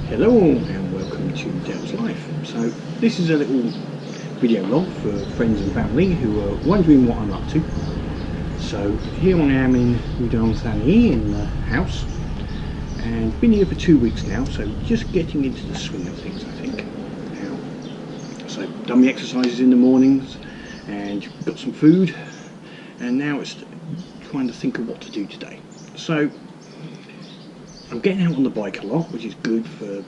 Hello and welcome to Dale's Life. So this is a little video log for friends and family who are wondering what I'm up to. So here I am in Udon in the house, and been here for 2 weeks now, so just getting into the swing of things, I think. So done my exercises in the mornings and got some food, and now it's trying to think of what to do today. So I'm getting out on the bike a lot, which is good for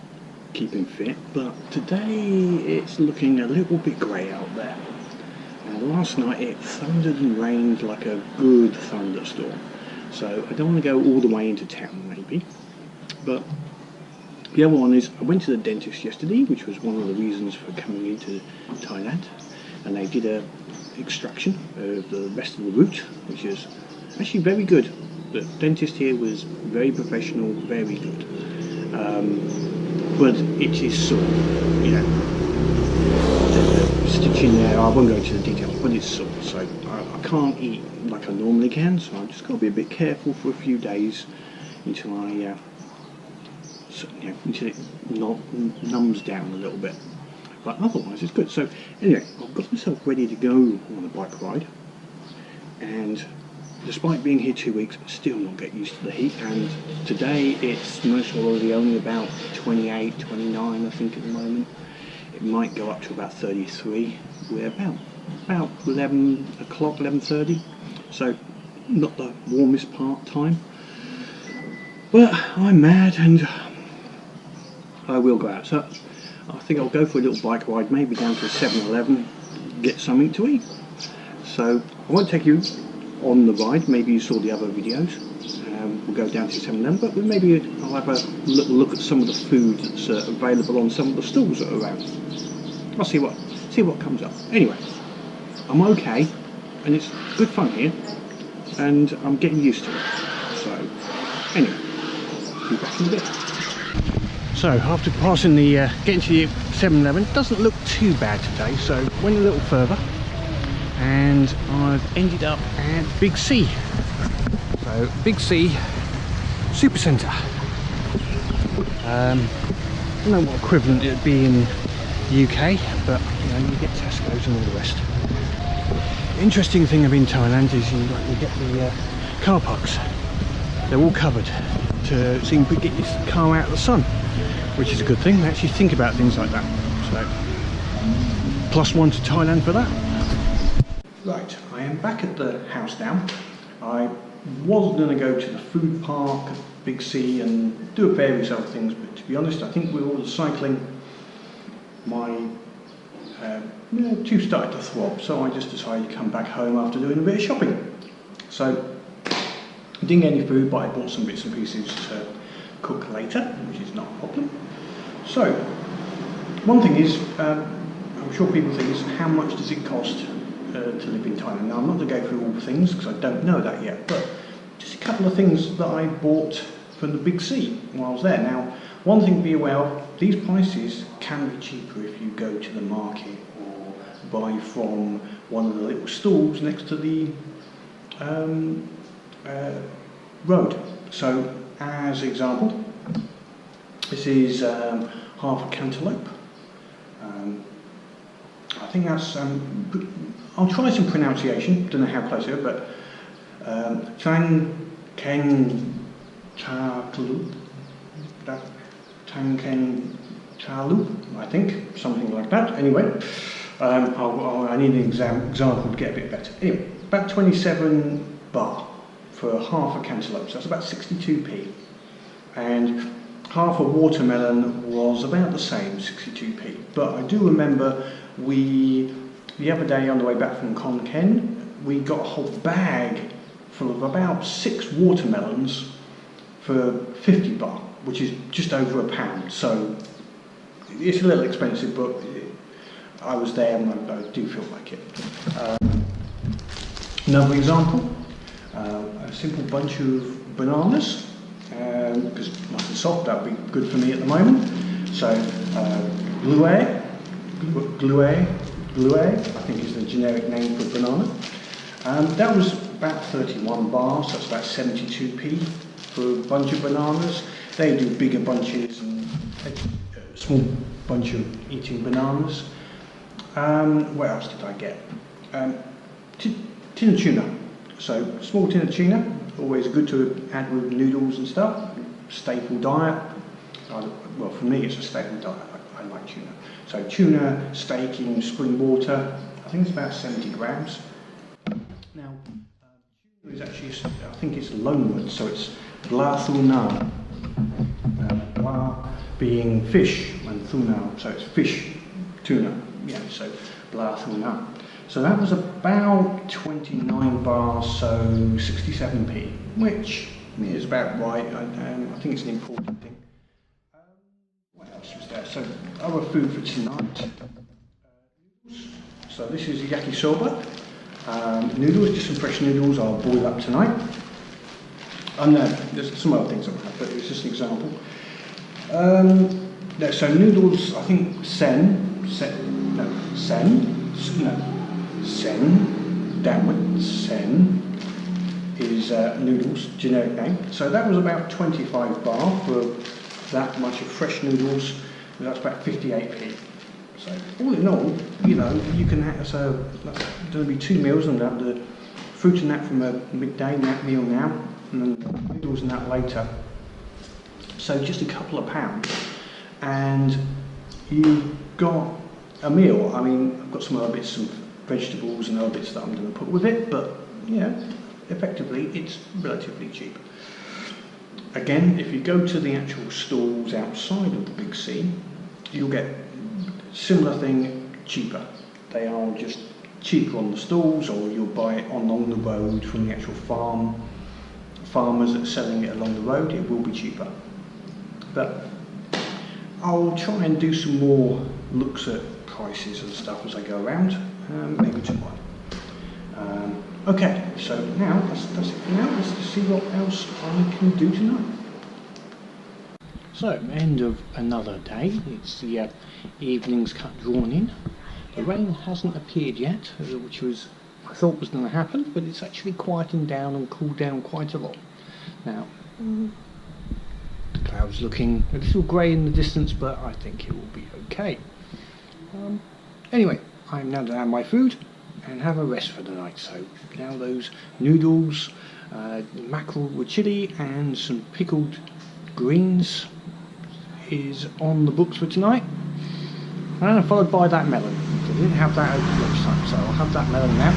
keeping fit, but today it's looking a little bit grey out there. Last night it thundered and rained like a good thunderstorm, so I don't want to go all the way into town maybe. But the other one is, I went to the dentist yesterday, which was one of the reasons for coming into Thailand, and they did a extraction of the rest of the root, which is actually very good. The dentist here was very professional, very good. But it is sore, you know. There's a stitch in there, I won't go into the details, but it's sore, so I can't eat like I normally can, so I've just got to be a bit careful for a few days until until it numbs down a little bit. But otherwise it's good. So anyway, I've got myself ready to go on a bike ride, and despite being here 2 weeks, still not get used to the heat. And today it's most probably only about 28, 29 I think at the moment. It might go up to about 33. We're about 11 o'clock, 11:30, so not the warmest time. But I'm mad and I will go out. So I think I'll go for a little bike ride, maybe down to 7-Eleven, get something to eat. So I won't take you on the ride, maybe you saw the other videos. We'll go down to 7-Eleven, but maybe I'll have a little look at some of the food that's available on some of the stalls that are around. I'll see what comes up. Anyway, I'm okay, and it's good fun here, and I'm getting used to it. So anyway, be back in a bit. So after passing the getting to the 7-Eleven, doesn't look too bad today, so went a little further and I've ended up at BigC. So BigC Supercentre. I don't know what equivalent it would be in the UK, but you know, you get Tesco's and all the rest. The interesting thing of in Thailand is you get the car parks. They're all covered, so you can get your car out of the sun, which is a good thing. They actually think about things like that. So +1 to Thailand for that. Right, I am back at the house now. I was going to go to the food park at BigC and do various other things, but to be honest, I think with all the cycling, my tube started to throb, so I just decided to come back home after doing a bit of shopping. So I didn't get any food, but I bought some bits and pieces to cook later, which is not a problem. So one thing is, I'm sure people think, is how much does it cost to live in Thailand? Now I'm not going to go through all the things because I don't know that yet, but just a couple of things that I bought from the BigC while I was there. Now, one thing to be aware of, these prices can be cheaper if you go to the market or buy from one of the little stalls next to the road. So as example, this is half a cantaloupe. I think that's, I'll try some pronunciation, don't know how close it is, but Chang Keng Chalup, Chang Keng Chalup, I think, something like that. Anyway, I need an example to get a bit better. Anyway, about 27 baht for half a cantaloupe, so that's about 62p. And half a watermelon was about the same, 62p. But I do remember the other day on the way back from Khon Kaen, we got a whole bag full of about 6 watermelons for 50 baht, which is just over £1. So it's a little expensive, but I was there and I do feel like it. Another example, a simple bunch of bananas, because nice and soft, that would be good for me at the moment. So Glue, I think is the generic name for banana. That was about 31 bars, so that's about 72p for a bunch of bananas. They do bigger bunches and a small bunch of eating bananas. What else did I get? Tin of tuna. So small tin of tuna, always good to add with noodles and stuff. Staple diet. Well, for me it's a staple diet. I like tuna. So tuna, steak in spring water. I think it's about 70 grams. Now, tuna is actually, I think it's loanword, so it's bla thuna. Bla being fish and thuna, so it's fish, tuna. Yeah, so bla thuna. So that was about 29 bars, so 67p, which is about right. I think it's an important thing. What else was there? So other food for tonight. So this is yakisoba. Noodles, just some fresh noodles. I'll boil up tonight. And there's some other things I have, but it's just an example. So noodles, I think sen, is noodles, generic name. So that was about 25 bar for that much of fresh noodles. And that's about 58p. So all in all, you know, you can have, so there'll be 2 meals and that, the fruit and that from a midday meal now, and then noodles and that later. So just a couple of pounds, and you've got a meal. I mean, I've got some other bits, some vegetables and other bits that I'm going to put with it, but yeah, effectively it's relatively cheap. Again, if you go to the actual stalls outside of the BigC, you'll get similar thing cheaper. They are just cheaper on the stalls, or you'll buy it along the road from the actual farmers that are selling it along the road. It will be cheaper. But I'll try and do some more looks at prices and stuff as I go around, maybe tomorrow. Okay, so now that's it for now. Let's see what else I can do tonight. So, end of another day. It's the evening's cut drawn in. The rain hasn't appeared yet, which I thought was going to happen, but it's actually quietened down and cooled down quite a lot. Now, the clouds looking a little grey in the distance, but I think it will be okay. Anyway, I'm now to have my food and have a rest for the night. So now those noodles, mackerel with chilli and some pickled greens is on the books for tonight, and followed by that melon. I didn't have that over lunchtime, so I'll have that melon now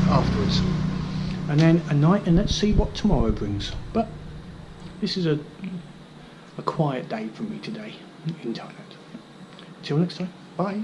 afterwards, and then a night, and let's see what tomorrow brings. But this is a quiet day for me today in Thailand. Till next time, bye.